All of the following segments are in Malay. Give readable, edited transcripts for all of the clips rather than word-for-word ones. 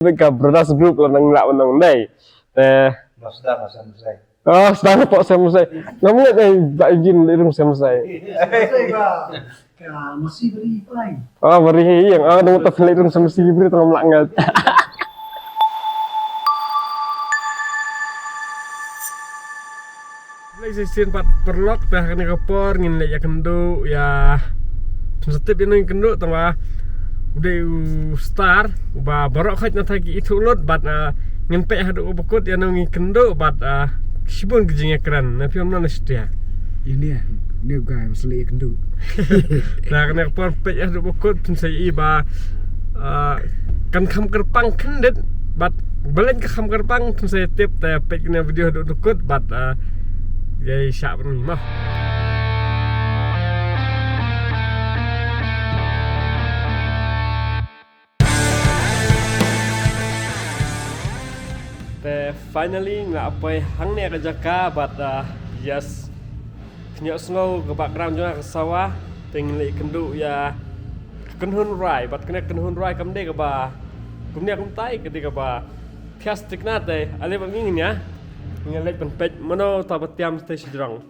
Với cả brothers group là nang lạ nang đây te sedang po saya musai namun tak izin lirum saya musai masih beri lain. beri yang nung tak lirum saya musai beri tengah melangat Season 4 perlok dah kena kapor ngin lek ya kendo ya setip yang kendo tama udah start ba barok khat na thagi itulot bat ngempek hadu ubukut ya nungi kendo bat sibun gejingnya keren na pion na setia Ini ya, ini guys masih kendu. Nah kena kapor pek hadu ubukut pun saya iba kan kham kerpang kendet bat balen ke kham kerpang pun saya tip ta pek na video hadu ubukut bat Yay, siap nih mah. Finally nggak apa hang nih kerja ka, but yes, nyok snow ke background juga ke sawah, tinggal kendu ya kenhun rai, but kena kenhun rai kamde ke ba, kumnya kumtai ketika ba, tias tiknate, ale bangingin ya. Ngelet penpej mana tak bertiam stay sedang.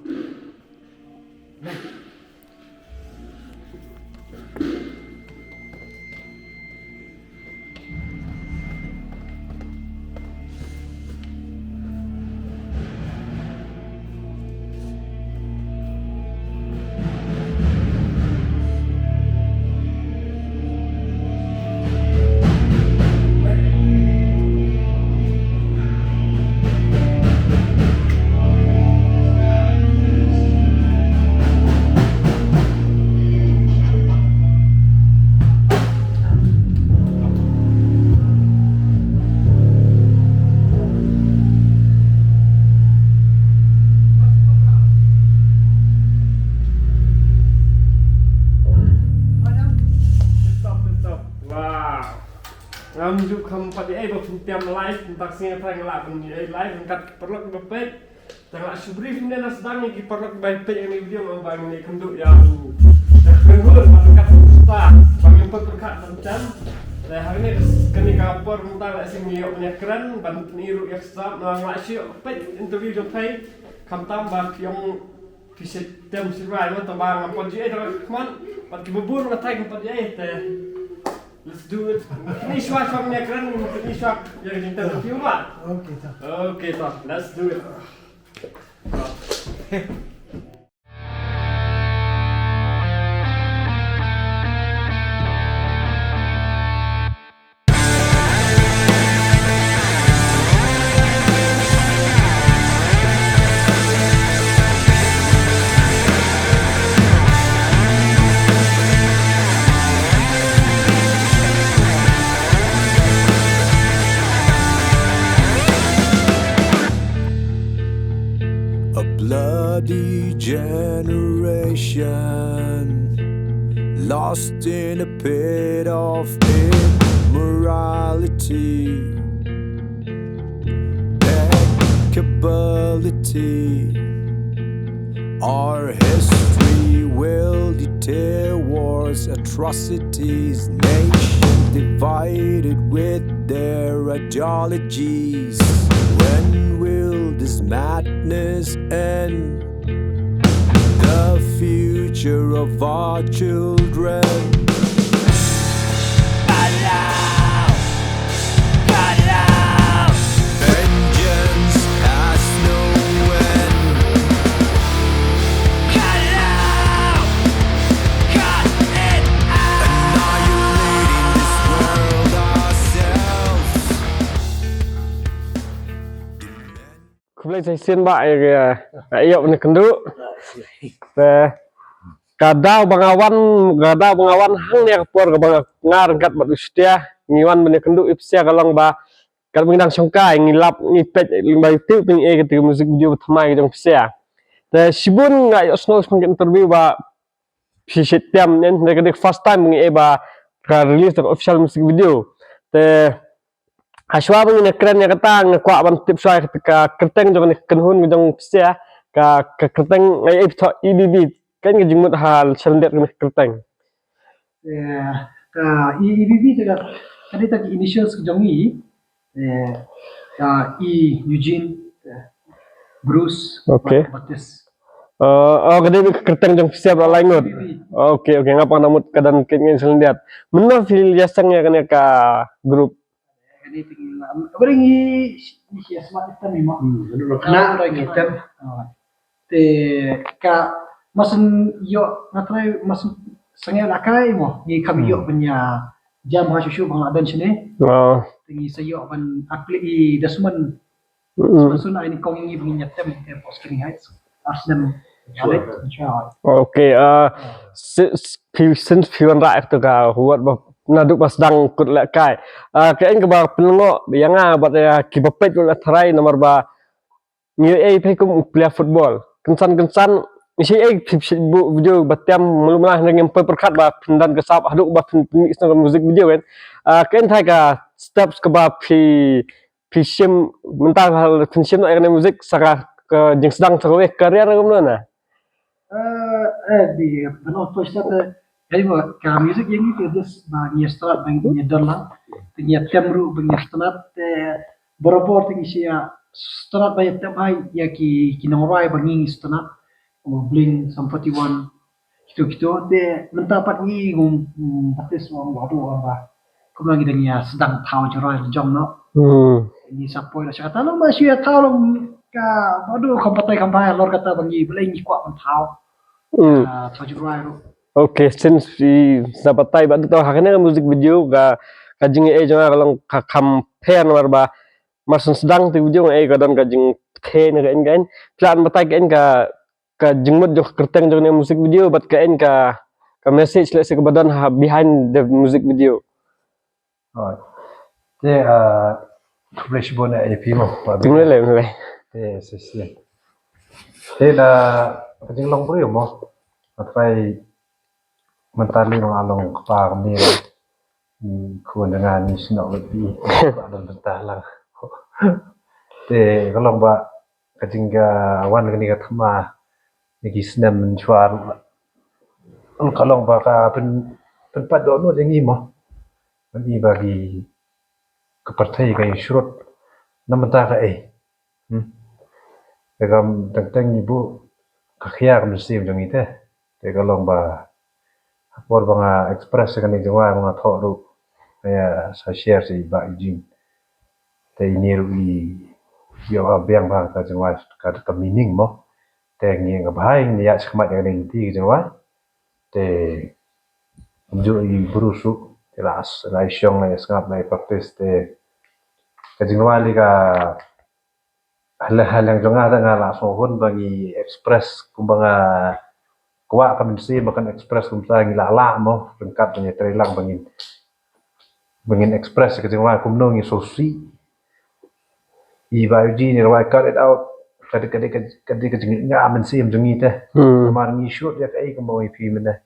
Ngamjuk keempat berpintiam live tentang singa terang live angkat perlok bepet tengah subri ini nas sedang ini perlok bepet yang ini video membang ini kenduk ya kendur angkat start bagi empat berkat macam saya hari ini kini kapor mentang lek sing ngiok nya keren bantu niru yang start nang lak syuk pet interview do pay kam tambah yang visit tem sirwai man tambah ngapon ji teman pat kibubur ngatai ngapon ji teh Let's do it. Ini swak swaknya keren, ini swak yang interview lah. Oke, toh. Let's do it. A bloody generation lost in a pit of immorality, impeccability. Our history will detail wars, atrocities, nations divided with their ideologies. When will this madness end? The future of our children. Vengeance has no end. Annihilating this world ourselves. Kulai saya sian bak ya, ayok ni kenduk. Kadau bangawan hang ni kapor ke bang ngar kat bat ustia ngiwan benda kenduk ipsia kalong ba kad mengidang songkai ngilap ngipet limbai tu ping ketika musik video pertama jong ipsia. Sibun ayok snow semakin interview ba pisit tiam nen ketika first time ba release the official music video. Aswa bang ni keren ya kata ngkuak ban tips saya ketika kerteng jong kenhun jong ipsia ka kerteng ngai EBB kan ngejumut hal serendet kena kerteng. Ya, ka EBB tidak Tadi tadi initials ke jongi E Eugene Bruce Oke. Batis. Kadang kerteng jong siap la langot. Oke, ngapa namut kadan kengin selendiat. Menang fil jasangnya kan ka grup. Jadi tinggi beringi si asma kita memang. Nah, kita te ka masen yo natrai masen sangai lakai mo ni kami yo punya jam hasyushu bang adan sini. Oh. Tinggi sayo ban akli I dasman. Sun ini kong ini punya tem ke posting heights. Arsenal. Oke, since piwan rakyat tu ka huat naduk pas dang kut lek kai. Kain ke ba pelengok yang bat ya kibapet kut try nomor ba ni pe kum play football. Kensan isi bu video batiam mulumlah dengan perkat ba pindan ke sap haduk ba pini isna musik video kan. Kain thai ka steps ke ba sim mentang hal sim nak musik saka ke jeng sedang terweh karier ke mana? Di penuh poster jadi kalau musik yang itu terus banyak start banyak dalam banyak temru banyak start berapa tinggi sia start banyak tem hai ya ki norai banyak start bling sampati one gitu de mentapat ni batis waduh apa kau lagi dengan sedang tahu cerai jom no ini sapoi lah kata lo masih tahu lo ka waduh kampai lor kata banyak boleh ni kuat tahu Oke, since dapat tay ba tahu haknya musik video ga kajing jangan kalau compare nomor ba masun sedang tu video kadang kajing the ni kan plan batai kan ka jengmut jo kerteng jo musik video bat kain ka message lek ke badan behind the music video. Thế publish bon ai phim mo. Tinggal le. Thế sesi. Thế là kajing long brio mo. Atrai mentali long pa kami kuan dengan ni sinok lebih dalam bentah lang. Te kalau ba kajing ga wan kani ka thama ni snam menjual kalau ba ka pen pad do no jengi mo. Bagi bagi ke partai ka syurut namenta ka Dagam tentang ibu kakhia musim jong ite. Te kalau ba por banga express kan ni jwa banga thoru ya sa share si ba jin. Te ni ru yo abiang ba ta jwa ka meaning mo. Te ngi ga bai ni ya skmat yang ni ti jwa. Te jo I berusu jelas lai syong lai skap lai praktis te kajingwali ka hal yang jonga da ngala sohon bagi express kumbanga kwa kami si makan express kumsa ngilala mo lengkap dengan trailang bangin express kajingwali kumno ngi sosi iba uji ni rawai cut it out kadi kajing ngamen si mjongi te mar ngi shoot ya kai kamo ipi mena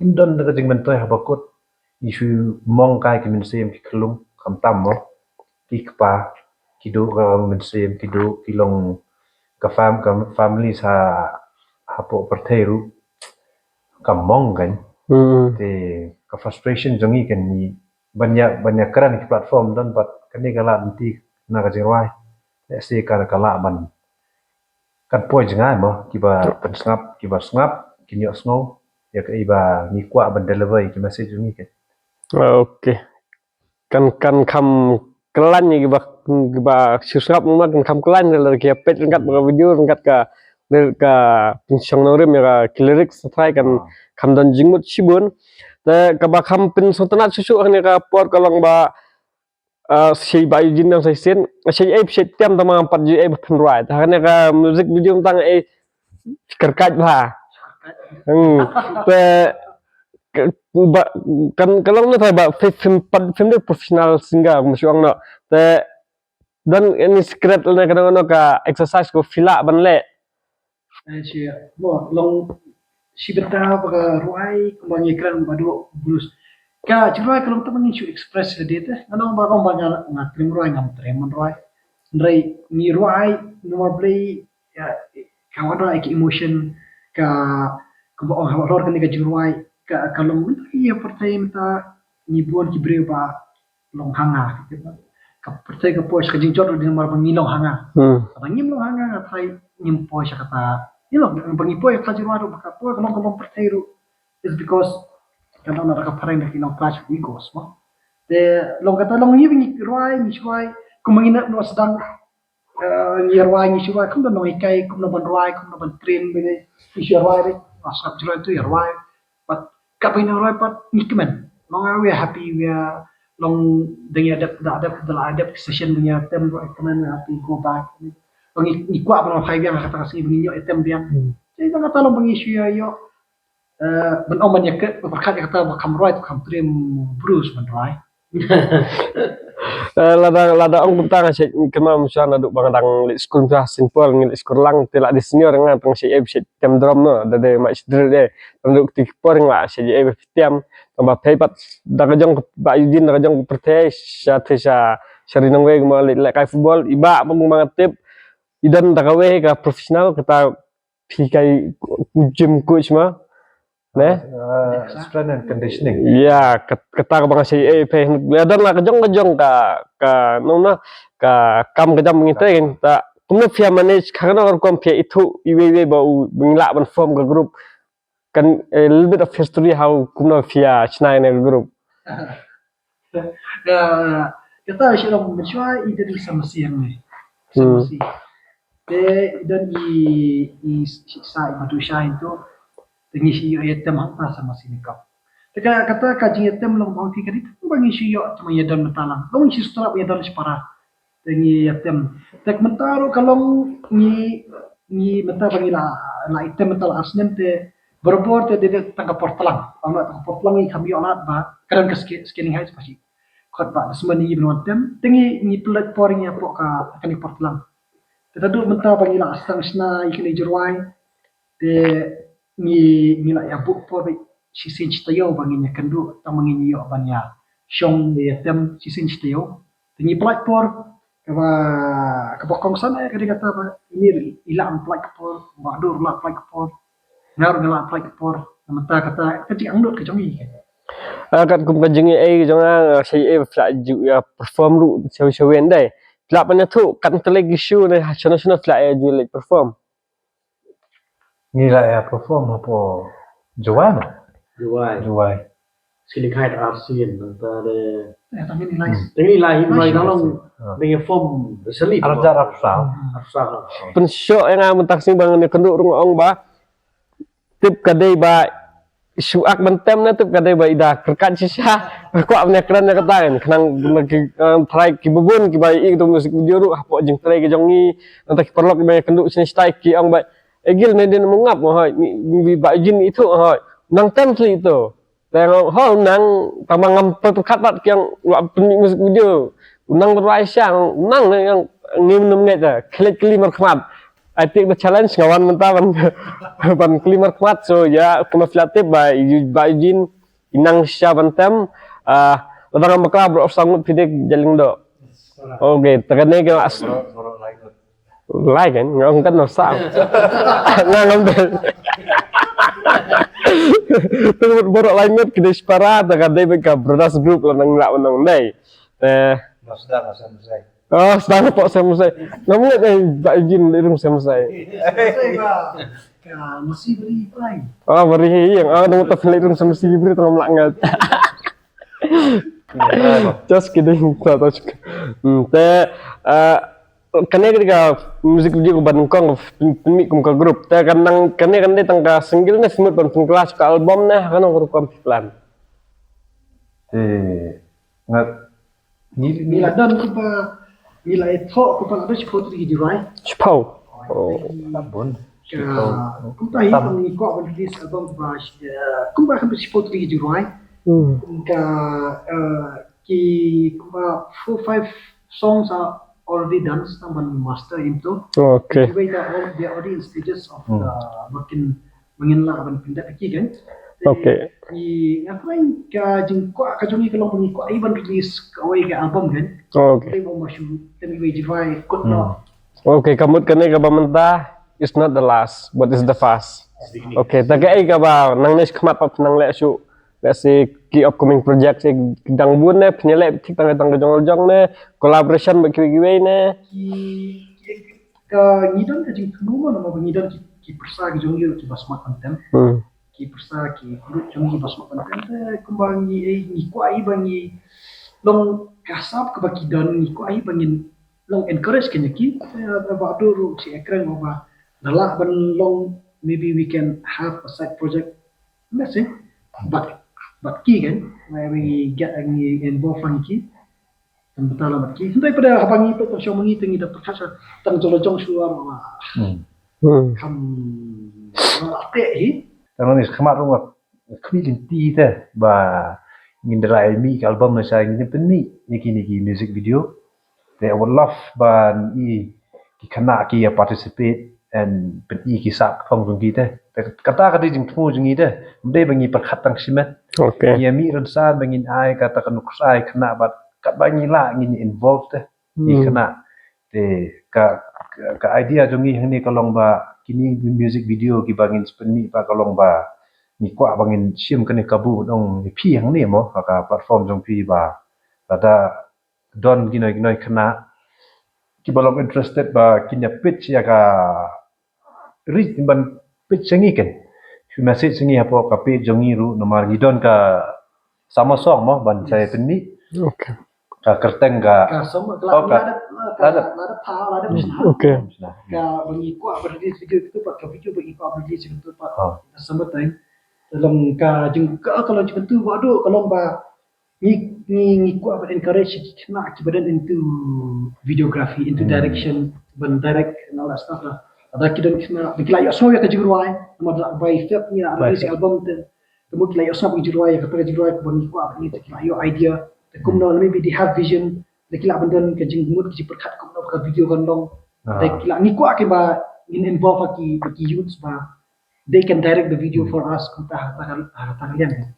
indon kajing mentoy habakut isu mong kai kimin sim ki kelung kam tam mo ki kpa kidu ka min sim kidu kilong ka family sa hapo perteru kam mong kan te ka frustration jongi kan ni banyak keran ki platform don pat kani kala nanti na ka jirwai se ka kala ban kan poi jangai mo kiba pensngap kinyo snow ya ka iba ni kwa ban deliver ki message jongi kan. Oke. Kan kam kelan ni ba susap mak kam kelan dari kia pet ringkat ba video ringkat ka pinsong norim ya lirik setrai kan kam dan jingmut sibun te ka ba kam pin sotanat susu kan ka por kalong ba si ba jin yang sen si tiam tama 4 ji penrai kan ka music video tentang kerkat ba te kan kalau ni ba film profesional singa musyong no te dan ini script na kadang ka exercise ko fila banle si long si beta baga ruai kumbang ikran badu bulus ka jirai kalau teman ni express dia teh anong ba kong banga ngatrim ruai ngam treman ruai ndrai ni ruai nomor play ya kawan ruai ki emotion ka kumbang horor kan ka jirai ka kalau iya percaya minta ni buon ki breu ba long hanga gitu ka percaya ka pois ka jingjot di nomor pengilong hanga kadang ngim long hanga thai ngim pois kata ilo bangi pois ka jirwaro ka pois kalong percaya ru is because kadang na ka pareng na kinong clash of egos mo de long kata long ngi rwai ni shwai kumangina no sedang ni rwai ni shwai kum no ikai kum no ban rwai kum no ban train bene ni shwai re asap jero itu rwai but kapin rwai but ni kemen long we are happy we are long dengan ada session dengan tem recommend happy go back long ni kwa ba hai biang kata kasi bini yo tem biang jadi tang kata long pengisi yo ben om banyak ke berkat kata kam right kam trim bruce man right lada ong bentang si kema musuhan aduk bangadang li skul dah simple ngil skul lang telak di senior ngan tang si si tem drum no de mak sidre de tanduk ti por ngla si tem tambah pepat daga jong ba izin daga jong perteh sa sari nang we ma le kai football iba pemung banget tip idan daga we ka profesional kata pi kai gym coach ma ne strength and conditioning ya kata bang si pe dan lah kejong ka nona ka kam kejam ngite ta kumna fia manage khana or kom fia itu iwe bau bingla ban form ka group kan a little bit of history how kumna fia chnai ne group kata si long mencuai ide sama siang ni sama si de dan i sai madu shine tu tengi si yo etem hangpa sama sini kau. Teka kata kajing etem long bang ti kadit bangi si yo tama yadan metalang. Long si strap yadan separa. Tengi etem. Tek mentaro kalong ni meta bangi la etem metal arsnen te berbor te de tangka portlang. Ang tangka portlang ni kami olat ba kadang ke scanning heights pasti. Kot ba semani ibn etem tengi ni pelat poring ya pok ka kani portlang. Tetadu menta bangi la asang sna ikini jurwai te ni la ya bu po si sin chtayo banginya kendu tamangin yo banya shong de tem si sin chtayo ni plak por ka bokong sana ka kata ba ini ilang plak por badur la plak por ngar ngala plak por namata kata kati angdot ke jongi kat kum kajing ai jonga si fla ju ya perform ru show endai fla pan thu kan tele gishu ne national fla ju like perform ngila ya perform apa jual Juai. Sini kait arsian antara tapi ni nice ini lain mulai dalam dengan form selip. arja rapsal pen show yang mentak sing bang ne kenduk rung ong ba tip kadai ba suak bentem na tip kadai ba ida kerkat sisa ko amne kran na katain kenang lagi try ki bubun ki ba i tu musik video ru apo jing try ki jongi nanti perlok ba kenduk sini style ki ong ba egil ne den mengap mo hoi mi ba jin itu hoi nang template itu tengok ho nang tamangam perkatat yang penik musik video nang raisya nang yang ngim nget klik klimer khmat I think the challenge ngawan mentawan ban klimer khmat so ya kuma flatip ba jin inang sya bantem ladang makla bro sangut pidik jaling do oke tegane ke like kan ngong kan no sa ngam tu borok lain ngot kede separa takade beka brothers group lanang lak menang dai sedang pok semsai namun tak izin irung semsai masih beri play beri yang nang tak irung semsai beri tengam lak ngat just kidding tak te kane ketika musik video ko ban kong pemik kum ka grup te kanang kane tangka single ne smut ban kelas ka album ne kanang ko kom plan ngat ni la dan ko nila itu ko pa ada spot di right spau tabun kumpa hitam ni ko ban this album brush kumpa kan spot di right ka ki kumpa 4-5 songs are already done sama master itu okay all the audience stages of makin mengenal ban pindah lagi kan okay ngapain ka jengko ka jongi kalau mengiko even release away ke album kan okay mau masuk temi wajibai kut no okay kamut kane ka bamenta is not the last but is the first okay tagai ka ba nang nes khmat pa nang le su let's say key upcoming project say dang bun ne penyelek tik tang tang jong ne collaboration bagi ne ka ngidon ka jing kanu nama ngidon ki persa ki jong ki basma konten ki persa ki group jong ki basma konten kembang ni kwai bangi long kasap ka baki don ni kwai bangin long encourage kenya ki ba do si ekran ba dala ban long maybe we can have a side project let's say but ki kan we get any involved on ki betul lah ki hindi pada abangi pa show mangi tingi dapat kasa tang jolojong suar ma kam ate hi Tang ni khamat rung kmi ti te ba ngindra mi album na sa ngin penmi niki music video they would love ba i ki khana ki participate and pen i ki sak phong jung gi te kata ka di jing thu jung gi te mde bangi pakhat tang simet okay ya mi ran sa bangin ai kata kan kusai khana ba kat bangi la ngin involved te i khana te ka idea jung gi hni kalong ba kini music video ki bangin pen mi pa kalong ba ni kwa bangin sim kan kabu dong phi hang ni mo ka platform jong phi ba ada don ginoi khana ki balong interested ba kinya pitch ya ka reach ban pitch sengi ken message sengi apo ka pitch jongi ru nomor gidon ka sama song mo ban saya penni okay ka kerteng ka sama Oh, ada pa ada okay ka bangi ko release video itu pak video bagi ko release itu pak Oh. sama time dalam ka jeng ka kalau jeng tu waduh kalau ba ni ko encourage kena ki badan into videography into direction ban direct and all that stuff lah ada kita kena dikila yo so ya ka jurwai nama by step ni release album tu kamu kila yo so ka jurwai ka jurwai ko ni ko ni kila yo idea kumno maybe they have vision kila bandan ka jeng mut ki perkat kumno ka video kan long kila ni ko ke ba involve ki youths ba they can direct the video for us kunta hatakan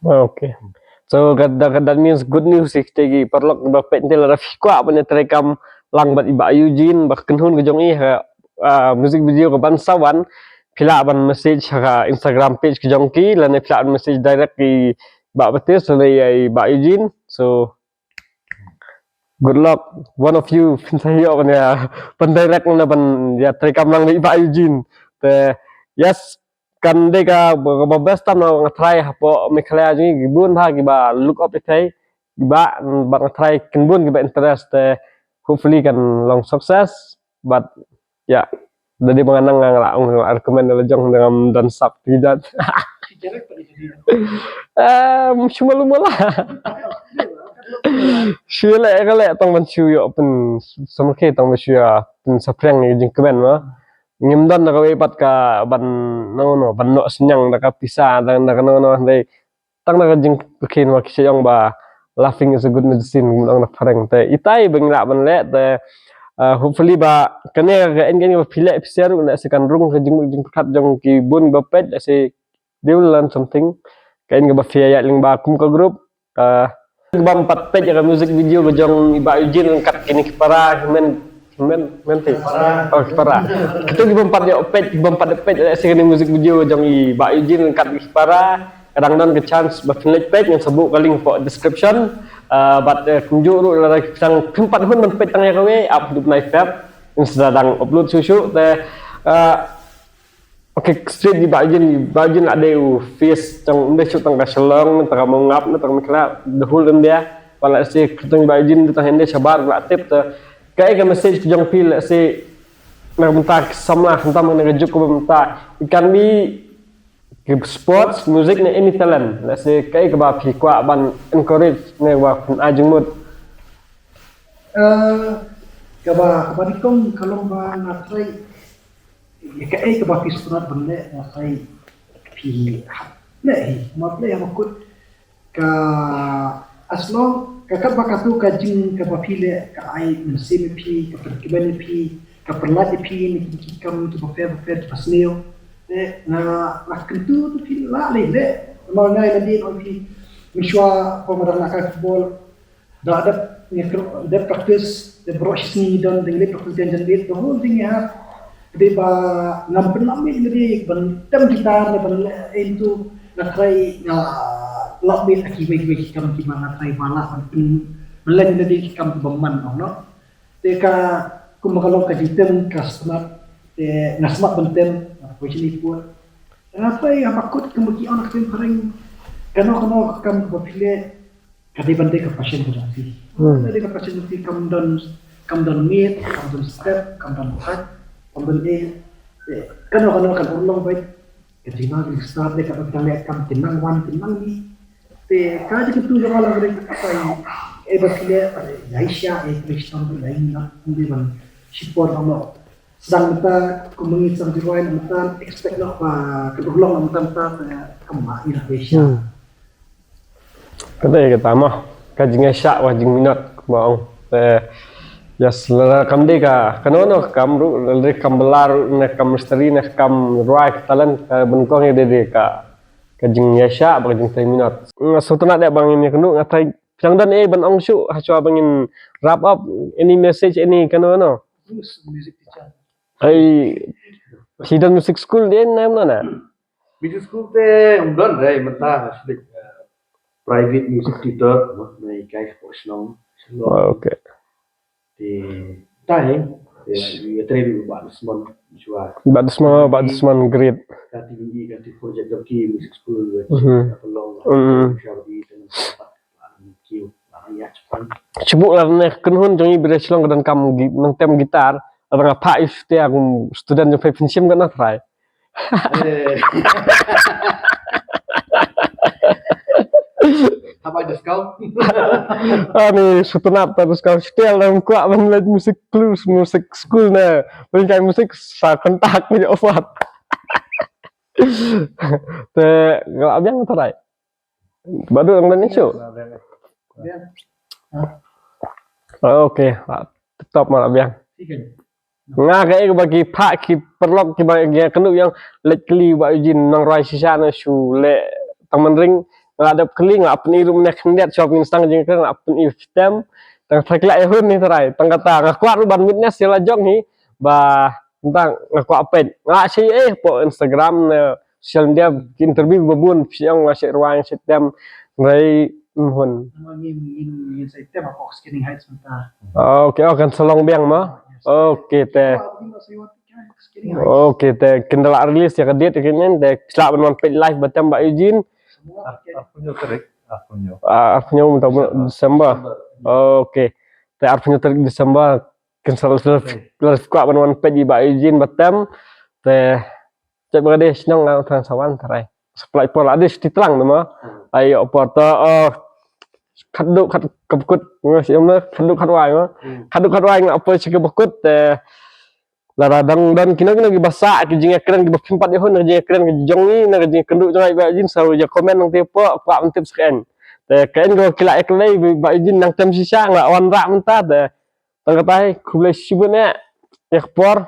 okay so that means good news sih tegi perlok ba pentel rafi kwa punya terekam lang bat iba Eugene ba kenhun ke jong music video ke bansawan pila ban message ha Instagram page ke jong ki lan pila message direct ki ba betis oleh ba Eugene so good luck one of you pinsayo punya pendirect na ban ya terekam lang iba Eugene te yes kan deka babas tam na try hapo mikhlaya ji gibun ha giba look up itai giba bang try kinbun giba interest hopefully kan long success but ya dari menganang ngalaung argumen lejong dengan dan sub tidak cuma lumala Sure kale tong ban chu yo pen samke tong sure pen saprang ni jing kemen ma ngimdan na kawe pat ka ban no ban no senyang na ka pisa dan na no dai tang na jing ken wa kisayong ba laughing is a good medicine ngong na pareng te itai bengla ban le te hopefully ba kane ga en gen phile episode na se kan rung jing khat jong ki bun ba pet se they will learn something kain ga ba fia ling ba kum ka group ba 4 page ga music video ga jong iba Eugene kat kini para men oh para itu di empat ya page sekali musik video jong i ba Eugene kat para kadang don ke chance ba finlet page yang sebut kali for description but kunjuk ru la sang tempat hun men page tang ya kawe up hidup live tab yang sedang upload susu te okay straight di ba Eugene ada face tang inde shoot tang kaselong tang mongap na tang mikla the whole dia wala si tang ba Eugene tang hende sabar la tip te kayak ke message jong pil si nagmunta samla hentam nagajuk ko bumta ikan bi ke sports music na any talent let's say kayak ke ba pi kwa ban encourage ne wa kun ajung mut kaba dikong kalong ba na try kayak ke ba pi sunat bende na try pi le ma play makut ka aslo kakak bakatu kajing kapapile ka ai mensemi pi ka perkibani pi ka perlati pi ni kam tu pafer pasneo na kentu tu pi la le ma ngai lagi on pi miswa pemadam nak football da ada practice the brush ni dan dengan practice dan bit the whole thing ya de ba ngam penam ni ban tam gitar ne ban into na try na lok bit aki kam ki mana tai malah melen jadi kam beman no teka kumakalong ka jitem kasmat te nasmat benten apa sini pun apa ya bakut kemaki anak tem pareng kano kam bapile kadi bante ka pasien berarti kadi ka pasien berarti kam don meet kam don step kam don hat kam don kano kan ulong baik ketika kita start dek kita lihat kam tenang ni te kaji kita tuh kalau mereka apa yang bapile Aisyah Krishna lain na hindi man support mo sedang kita kumengit sang jiwain kita expect nak kedulong kita kemah Indonesia Kata mah kajing syak wajing minat mau ya selera kam deka kanono kam kam belar kam misteri kam right talent bengkong ya deka kajing syak kajing tai minat suatu nak bang ini kenu ngatai yang dan ban ong syu hacu bangin wrap up any message any kanono music teacher ai hidden music school dia nama na Music school te umdon rai mentah sudah private music tutor mai guys posnong okay di tai ya trebi badusman jua Badusman great KTVI ganti project ki music school pelong shabi dan kiu ya cepat Cebuk lah nih kenhun jangi bila silong dan kam nang tem gitar orang apa if te aku student yang pensiun kan try apa ada kau ani sutunap terus kau setel dalam kuat menlet musik blues musik school na berikan musik sa kontak ni obat te kalau abang try baru orang Indonesia Oke, tetap malah biang. Nga kayak bagi pak ki perlok ki bagi kenu yang let keli ba ujin nang rai sisa na su le taman ring ngadap keli ngap ni rum nek ndet shopping stang jeng kan ngap ni sistem tang fakla e hun ni tarai tang kata ngakuat ban witness ya jong ni ba tentang ngakuat pen nga si po Instagram social media interview babun siang ngasih ruang sistem rai hun ingin saya tema fokus kini heights mentah oke kan selong biang mah oke teh oke teh kendala rilis ya kedit kini teh selak menon page live batam mbak izin artinya untuk Desember oke teh artinya terik Desember cancel live kuat menon page mbak izin batam teh cek berade senang nang transawan tarai supply pola ada ditelang nama ayo porto kaduk kebekut ngasih kaduk kadwai ngak apa sih kebekut laradang dan kena lagi basak kijing ekran ki bapimpat yahun kerja ekran ki jongi na kerja kenduk jangai ba izin saru ja komen nang tepo pak mentip sken kain go kila eklai ba izin nang tem sisa ngak wan rak mentah tangkatai kulai sibune ekspor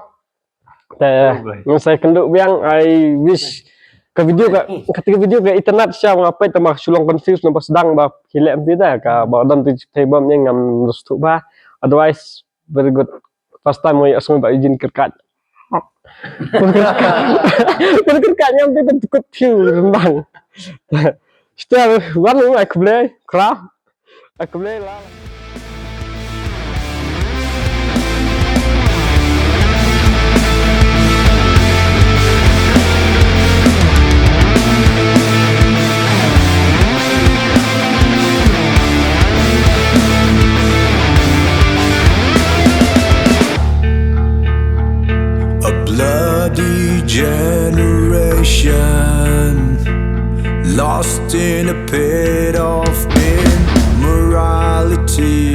nang saya kenduk biang I wish ketika video ke internet siya ngapai tambah sulong confuse nampak sedang ba hilek tidak ka ba dan tu tebam yang ngam rustu ba otherwise very good first time moi asal ba izin kerkat kerkatnya tu ikut view rendang setelah baru aku boleh lah bloody generation lost in a pit of immorality.